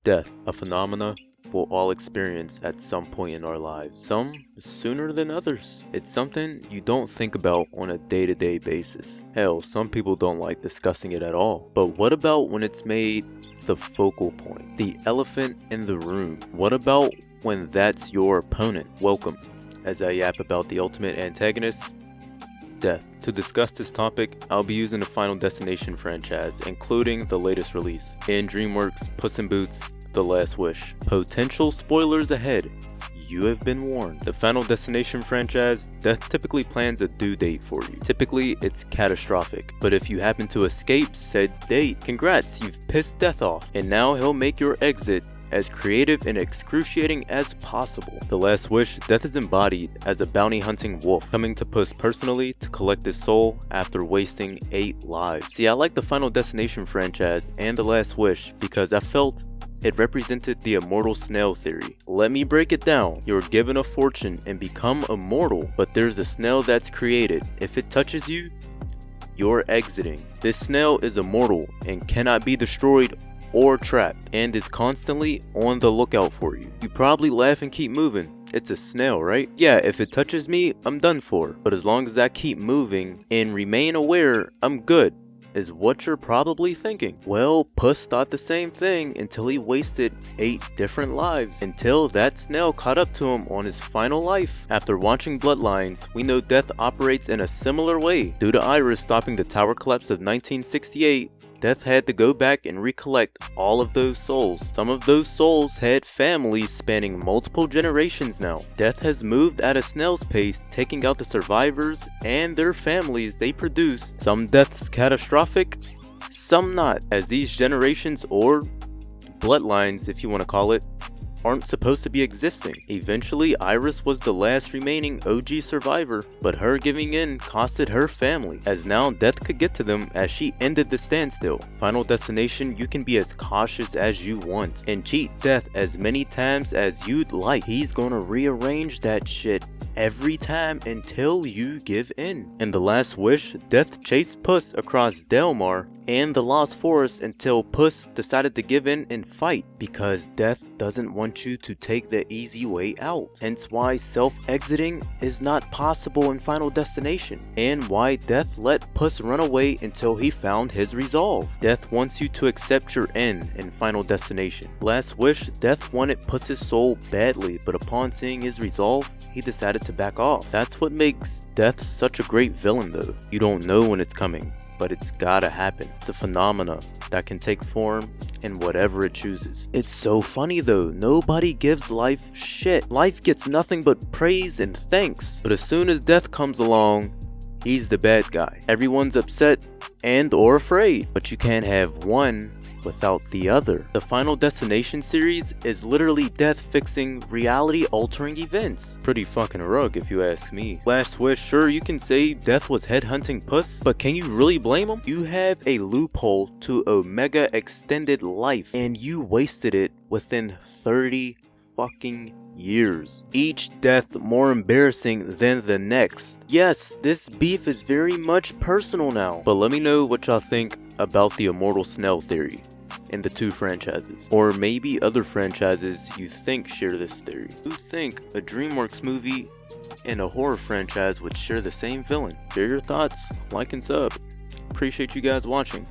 Death, a phenomena we'll all experience at some point in our lives, some sooner than others. It's something you don't think about on a day-to-day basis. Hell, some people don't like discussing it at all. But what about when it's made the focal point, the elephant in the room? What about when that's your opponent? Welcome, as I yap about the ultimate antagonist, death. To discuss this topic, I'll be using the Final Destination franchise, including the latest release, and DreamWorks' Puss in Boots: The Last Wish. Potential spoilers ahead. You have been warned. The Final Destination franchise, death typically plans a due date for you. Typically, it's catastrophic, but if you happen to escape said date, congrats, you've pissed death off, and now he'll make your exit as creative and excruciating as possible. The Last Wish, death is embodied as a bounty hunting wolf, coming to Puss personally to collect his soul after wasting 8 lives. See, I like the Final Destination franchise and The Last Wish because I felt it represented the immortal snail theory. Let me break it down. You're given a fortune and become immortal, but there's a snail that's created. If it touches you, you're exiting. This snail is immortal and cannot be destroyed or trapped, and is constantly on the lookout for you. You probably laugh and keep moving. It's a snail, right? Yeah, if it touches me, I'm done for. But as long as I keep moving and remain aware, I'm good, is what you're probably thinking. Well, Puss thought the same thing until he wasted 8 different lives, until that snail caught up to him on his final life. After watching Bloodlines, we know death operates in a similar way. Due to Iris stopping the tower collapse of 1968, Death had to go back and recollect all of those souls. Some of those souls had families spanning multiple generations now. Death has moved at a snail's pace, taking out the survivors and their families they produced. Some deaths catastrophic, some not, as these generations, or bloodlines if you want to call it, aren't supposed to be existing. Eventually, Iris was the last remaining OG survivor, but her giving in costed her family, as now death could get to them as she ended the standstill. Final Destination, you can be as cautious as you want and cheat death as many times as you'd like. He's gonna rearrange that shit every time until you give in. In The Last Wish, death chased Puss across Delmar and the Lost Forest until Puss decided to give in and fight, because death doesn't want you to take the easy way out. Hence why self-exiting is not possible in Final Destination, and why death let Puss run away until he found his resolve. Death wants you to accept your end in Final Destination. Last Wish, death wanted Puss's soul badly, but upon seeing his resolve, he decided to back off. That's what makes death such a great villain though. You don't know when it's coming, but it's gotta happen. It's a phenomena that can take form in whatever it chooses. It's so funny though, nobody gives life shit. Life gets nothing but praise and thanks. But as soon as death comes along, he's the bad guy. Everyone's upset and or afraid, but you can't have one without the other. The Final Destination series is literally death fixing reality altering events. Pretty fucking rogue if you ask me. Last Wish, sure, you can say death was headhunting Puss, but can you really blame him? You have a loophole to a mega extended life and you wasted it within 30 fucking years. Each death more embarrassing than the next. Yes, this beef is very much personal now, but let me know what y'all think about the immortal snail theory in the 2 franchises, or maybe other franchises you think share this theory. You think a DreamWorks movie and a horror franchise would share the same villain? Share your thoughts, like and sub. Appreciate you guys watching.